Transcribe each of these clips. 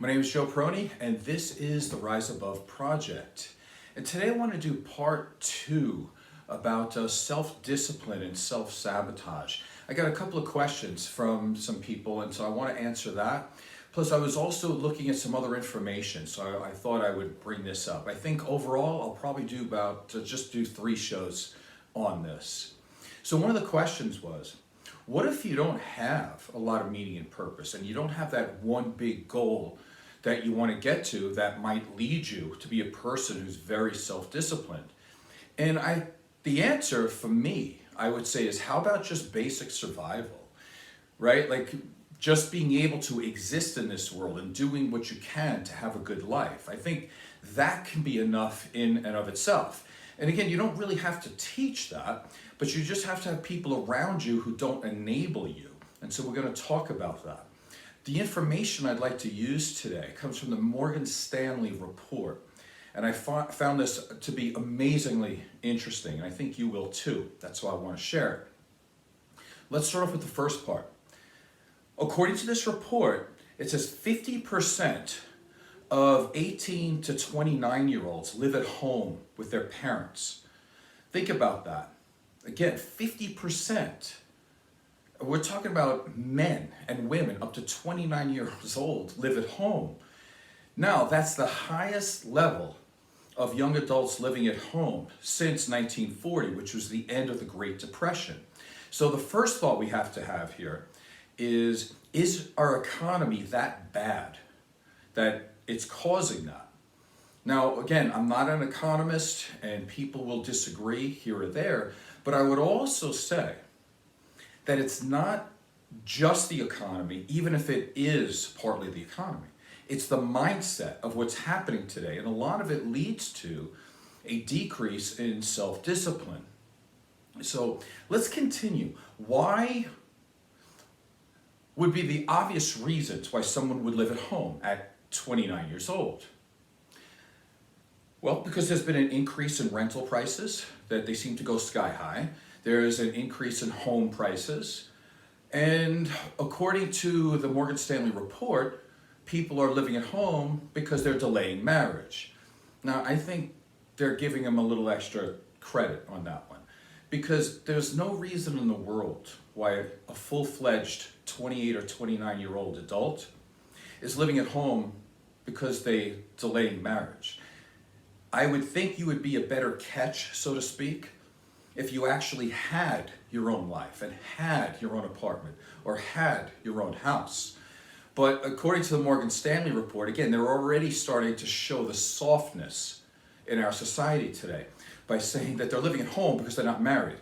My name is Joe Peroni, and this is the Rise Above Project. And today I want to do part 2 about self-discipline and self-sabotage. I got a couple of questions from some people, and so I want to answer that. Plus, I was also looking at some other information, so I thought I would bring this up. I think overall, I'll probably do just do 3 shows on this. So one of the questions was, what if you don't have a lot of meaning and purpose, and you don't have that one big goal that you want to get to that might lead you to be a person who's very self-disciplined? And the answer for me, I would say, is how about just basic survival, right? Like just being able to exist in this world and doing what you can to have a good life. I think that can be enough in and of itself. And again, you don't really have to teach that, but you just have to have people around you who don't enable you. And so we're going to talk about that. The information I'd like to use today comes from the Morgan Stanley report. And I found this to be amazingly interesting, and I think you will too. That's why I want to share it. Let's start off with the first part. According to this report, it says 50% of 18 to 29-year-olds live at home with their parents. Think about that. Again, 50%. We're talking about men and women up to 29 years old live at home. Now, that's the highest level of young adults living at home since 1940, which was the end of the Great Depression. So the first thought we have to have here is our economy that bad that it's causing that? Now, again, I'm not an economist, and people will disagree here or there, but I would also say that it's not just the economy, even if it is partly the economy. It's the mindset of what's happening today, and a lot of it leads to a decrease in self-discipline. So let's continue. Why would be the obvious reasons why someone would live at home at 29 years old? Well, because there's been an increase in rental prices, that they seem to go sky high. There's an increase in home prices. And according to the Morgan Stanley report, people are living at home because they're delaying marriage. Now, I think they're giving them a little extra credit on that one, because there's no reason in the world why a full-fledged 28 or 29-year-old adult is living at home because they delaying marriage. I would think you would be a better catch, so to speak, if you actually had your own life and had your own apartment or had your own house. But according to the Morgan Stanley report, again, they're already starting to show the softness in our society today by saying that they're living at home because they're not married.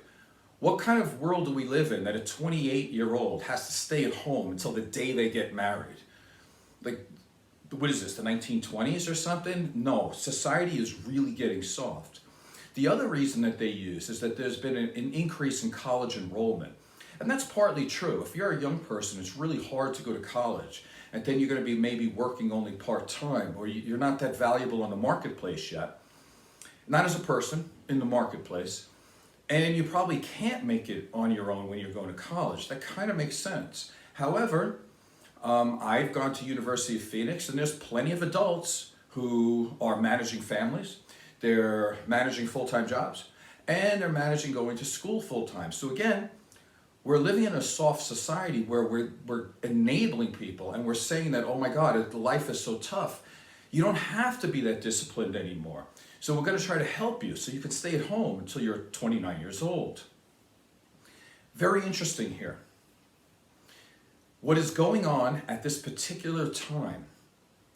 What kind of world do we live in that a 28-year-old has to stay at home until the day they get married? Like, what is this, the 1920s or something? No, society is really getting soft. The other reason that they use is that there's been an increase in college enrollment. And that's partly true. If you're a young person, it's really hard to go to college, and then you're going to be maybe working only part-time, or you're not that valuable on the marketplace yet. Not as a person in the marketplace. And you probably can't make it on your own when you're going to college. That kind of makes sense. However, I've gone to University of Phoenix, and there's plenty of adults who are managing families, they're managing full-time jobs, and they're managing going to school full-time. So again, we're living in a soft society where we're enabling people, and we're saying that, oh my God, life is so tough. You don't have to be that disciplined anymore. So we're going to try to help you so you can stay at home until you're 29 years old. Very interesting here. What is going on at this particular time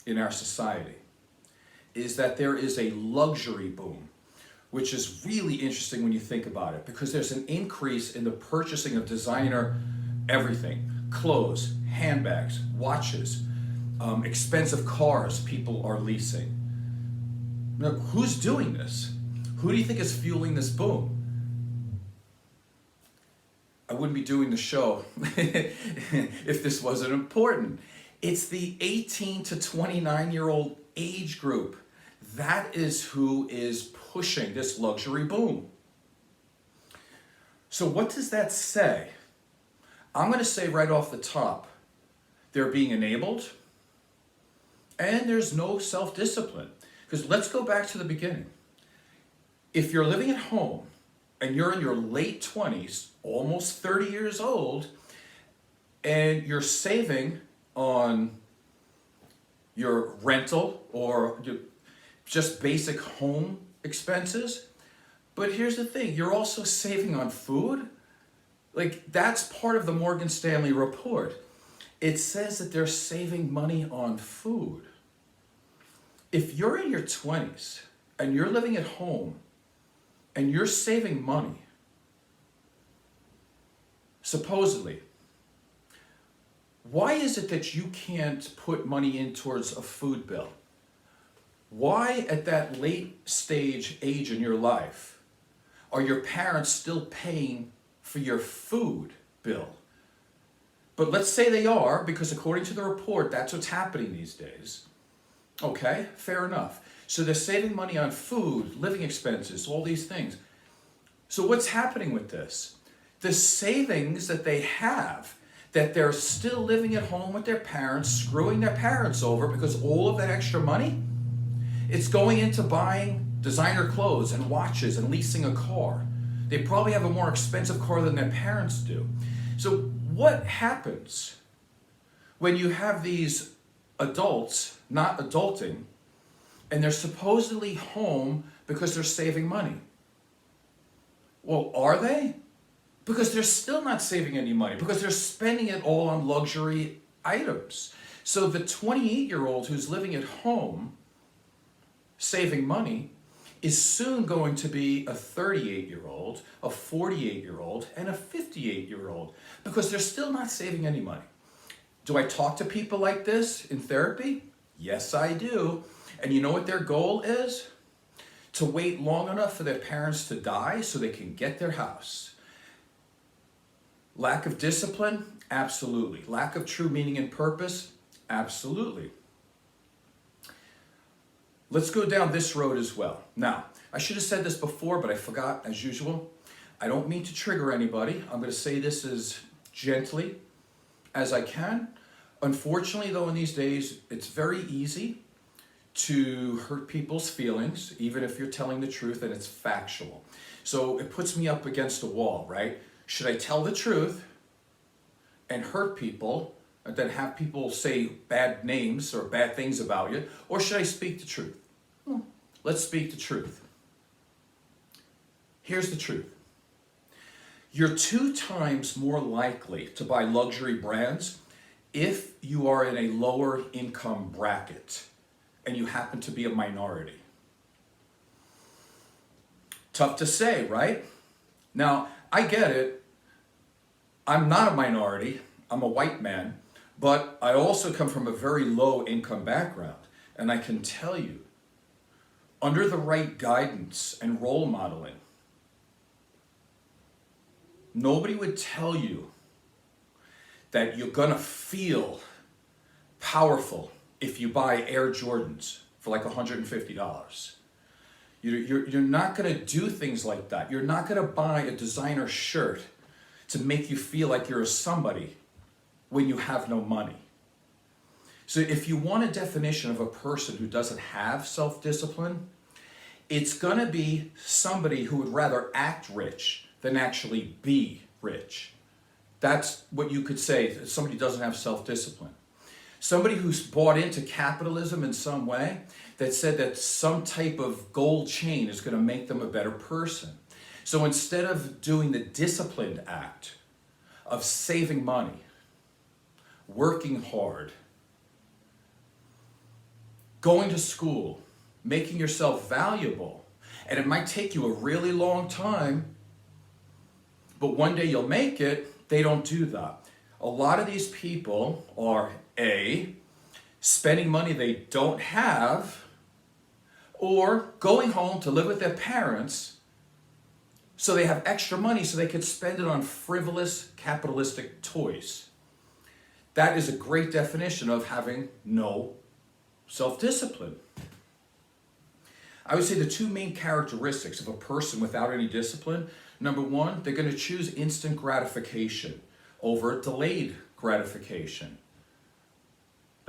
in our society is that there is a luxury boom, which is really interesting when you think about it, because there's an increase in the purchasing of designer everything, clothes, handbags, watches, expensive cars people are leasing. Now, who's doing this? Who do you think is fueling this boom? I wouldn't be doing the show if this wasn't important. It's the 18 to 29-year-old age group. That is who is pushing this luxury boom. So what does that say? I'm going to say right off the top, they're being enabled and there's no self-discipline. Because let's go back to the beginning. If you're living at home and you're in your late 20s, almost 30 years old, and you're saving on your rental or just basic home expenses, but here's the thing, you're also saving on food. Like, that's part of the Morgan Stanley report. It says that they're saving money on food. If you're in your 20s and you're living at home and you're saving money, supposedly, why is it that you can't put money in towards a food bill? Why at that late stage age in your life are your parents still paying for your food bill? But let's say they are, because according to the report, that's what's happening these days. Okay, fair enough. So they're saving money on food, living expenses, all these things. So what's happening with this? The savings that they have, that they're still living at home with their parents, screwing their parents over because all of that extra money, it's going into buying designer clothes and watches and leasing a car. They probably have a more expensive car than their parents do. So what happens when you have these adults not adulting and they're supposedly home because they're saving money? Well, are they? Because they're still not saving any money, because they're spending it all on luxury items. So the 28-year-old who's living at home saving money is soon going to be a 38-year-old, a 48-year-old, and a 58-year-old, because they're still not saving any money. Do I talk to people like this in therapy? Yes, I do. And you know what their goal is? To wait long enough for their parents to die so they can get their house. Lack of discipline? Absolutely. Lack of true meaning and purpose? Absolutely. Let's go down this road as well. Now, I should have said this before, but I forgot as usual. I don't mean to trigger anybody. I'm going to say this as gently as I can. Unfortunately, though, in these days, it's very easy to hurt people's feelings, even if you're telling the truth and it's factual. So it puts me up against a wall, right? Should I tell the truth and hurt people and then have people say bad names or bad things about you? Or should I speak the truth? Let's speak the truth. Here's the truth. You're 2 times more likely to buy luxury brands if you are in a lower income bracket and you happen to be a minority. Tough to say, right? Now, I get it. I'm not a minority. I'm a white man, but I also come from a very low income background. And I can tell you, under the right guidance and role modeling, nobody would tell you that you're gonna feel powerful if you buy Air Jordans for like $150. You're not gonna do things like that. You're not gonna buy a designer shirt to make you feel like you're a somebody when you have no money. So if you want a definition of a person who doesn't have self-discipline, it's gonna be somebody who would rather act rich than actually be rich. That's what you could say, somebody who doesn't have self-discipline. Somebody who's bought into capitalism in some way, that said that some type of gold chain is gonna make them a better person. So instead of doing the disciplined act of saving money, working hard, going to school, making yourself valuable, and it might take you a really long time, but one day you'll make it, they don't do that. A lot of these people are A, spending money they don't have, or going home to live with their parents so they have extra money so they could spend it on frivolous capitalistic toys. That is a great definition of having no self-discipline. I would say the 2 main characteristics of a person without any discipline, number 1, they're going to choose instant gratification over delayed gratification.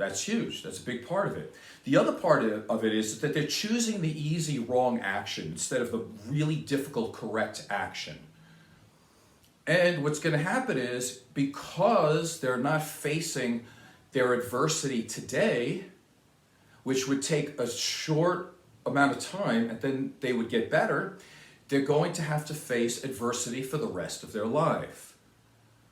That's huge. That's a big part of it. The other part of it is that they're choosing the easy wrong action instead of the really difficult correct action. And what's going to happen is, because they're not facing their adversity today, which would take a short amount of time and then they would get better, they're going to have to face adversity for the rest of their life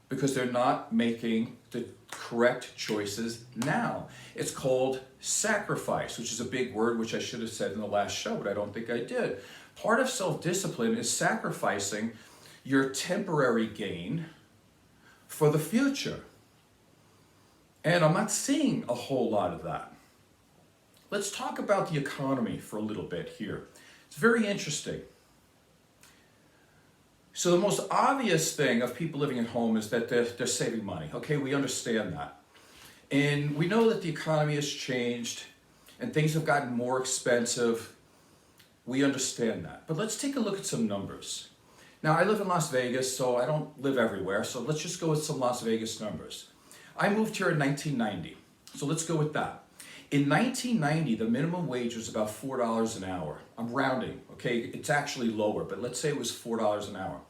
because they're not making the correct choices now. It's called sacrifice, which is a big word, which I should have said in the last show, but I don't think I did. Part of self-discipline is sacrificing your temporary gain for the future. And I'm not seeing a whole lot of that. Let's talk about the economy for a little bit here. It's very interesting. So the most obvious thing of people living at home is that they're saving money. Okay, we understand that. And we know that the economy has changed and things have gotten more expensive. We understand that. But let's take a look at some numbers. Now, I live in Las Vegas, so I don't live everywhere. So let's just go with some Las Vegas numbers. I moved here in 1990. So let's go with that. In 1990, the minimum wage was about $4 an hour. I'm rounding, okay? It's actually lower, but let's say it was $4 an hour.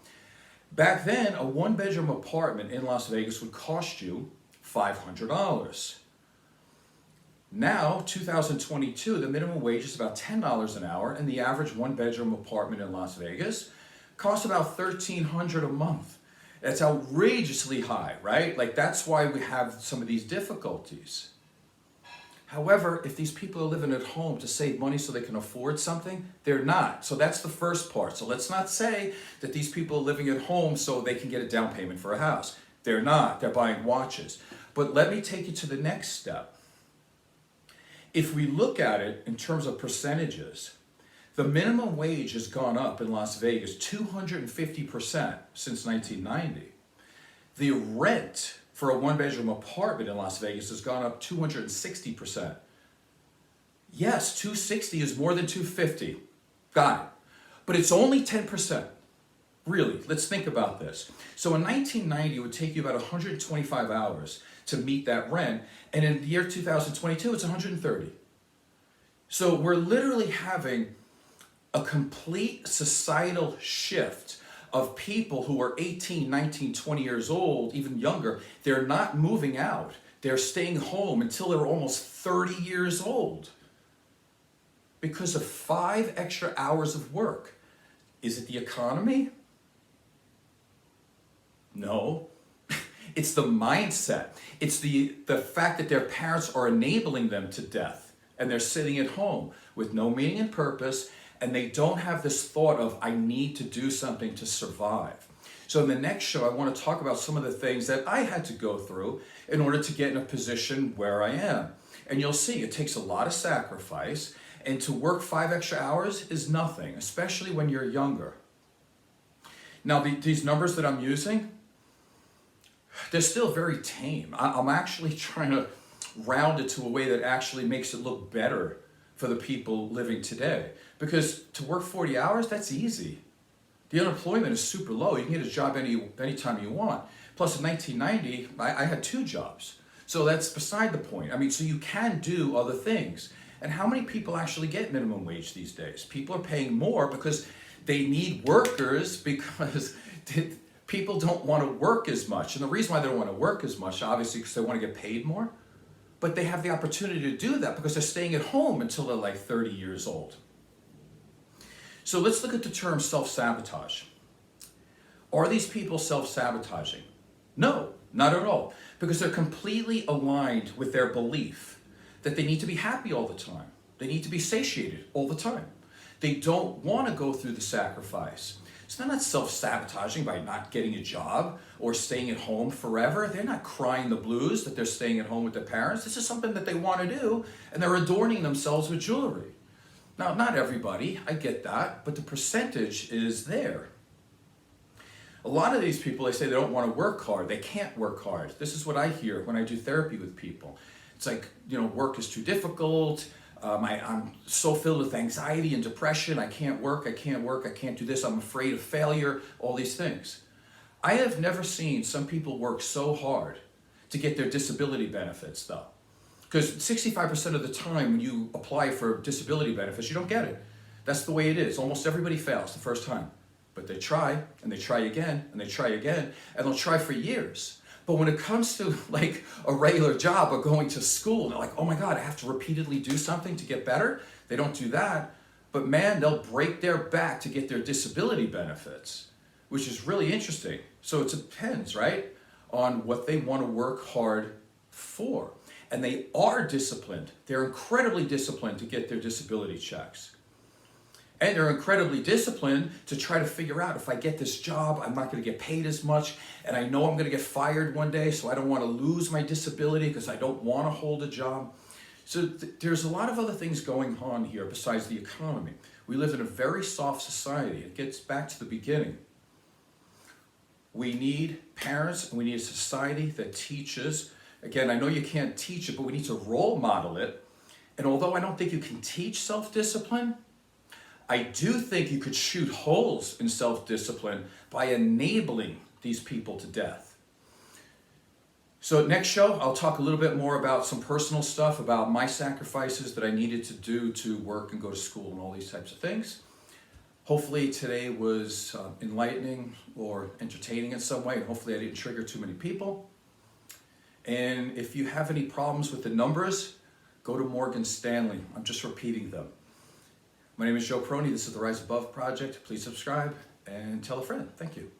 Back then, a one-bedroom apartment in Las Vegas would cost you $500. Now, 2022, the minimum wage is about $10 an hour, and the average one-bedroom apartment in Las Vegas costs about $1,300 a month. That's outrageously high, right? Like, that's why we have some of these difficulties. However, if these people are living at home to save money so they can afford something, they're not. So that's the first part. So let's not say that these people are living at home so they can get a down payment for a house. They're not. They're buying watches. But let me take you to the next step. If we look at it in terms of percentages, the minimum wage has gone up in Las Vegas 250% since 1990. The rent for a one-bedroom apartment in Las Vegas has gone up 260%. Yes, 260 is more than 250. Got it. But it's only 10%. Really, let's think about this. So in 1990, it would take you about 125 hours to meet that rent, and in the year 2022, it's 130. So we're literally having a complete societal shift of people who are 18, 19, 20 years old, even younger. They're not moving out. They're staying home until they're almost 30 years old because of 5 extra hours of work. Is it the economy? No. It's the mindset. It's the fact that their parents are enabling them to death and they're sitting at home with no meaning and purpose, and they don't have this thought of, I need to do something to survive. So in the next show, I want to talk about some of the things that I had to go through in order to get in a position where I am. And you'll see it takes a lot of sacrifice, and to work 5 extra hours is nothing, especially when you're younger. Now, these numbers that I'm using, they're still very tame. I'm actually trying to round it to a way that actually makes it look better for the people living today. Because to work 40 hours, that's easy. The unemployment is super low. You can get a job anytime you want. Plus in 1990, I had 2 jobs. So that's beside the point. I mean, so you can do other things. And how many people actually get minimum wage these days? People are paying more because they need workers, because people don't want to work as much. And the reason why they don't want to work as much, obviously, because they want to get paid more. But they have the opportunity to do that because they're staying at home until they're like 30 years old. So let's look at the term self-sabotage. Are these people self-sabotaging? No, not at all. Because they're completely aligned with their belief that they need to be happy all the time. They need to be satiated all the time. They don't want to go through the sacrifice. So they're not self-sabotaging by not getting a job or staying at home forever. They're not crying the blues that they're staying at home with their parents. This is something that they want to do, and they're adorning themselves with jewelry. Now, not everybody, I get that, but the percentage is there. A lot of these people, they say they don't want to work hard. They can't work hard. This is what I hear when I do therapy with people. It's like, work is too difficult. I'm so filled with anxiety and depression. I can't work. I can't do this. I'm afraid of failure, all these things. I have never seen some people work so hard to get their disability benefits, though. Because 65% of the time when you apply for disability benefits, you don't get it. That's the way it is. Almost everybody fails the first time. But they try, and they try again, and they try again, and they'll try for years. But when it comes to like a regular job or going to school, they're like, oh my God, I have to repeatedly do something to get better. They don't do that. But man, they'll break their back to get their disability benefits, which is really interesting. So it depends, right, on what they want to work hard for. And they are disciplined. They're incredibly disciplined to get their disability checks. And they're incredibly disciplined to try to figure out, if I get this job, I'm not going to get paid as much, and I know I'm going to get fired one day, so I don't want to lose my disability because I don't want to hold a job. So there's a lot of other things going on here besides the economy. We live in a very soft society. It gets back to the beginning. We need parents, and we need a society that teaches. Again, I know you can't teach it, but we need to role model it. And although I don't think you can teach self-discipline, I do think you could shoot holes in self-discipline by enabling these people to death. So next show, I'll talk a little bit more about some personal stuff, about my sacrifices that I needed to do to work and go to school and all these types of things. Hopefully today was enlightening or entertaining in some way, and hopefully I didn't trigger too many people. And if you have any problems with the numbers, go to Morgan Stanley. I'm just repeating them. My name is Joe Prony. This is the Rise Above Project. Please subscribe and tell a friend. Thank you.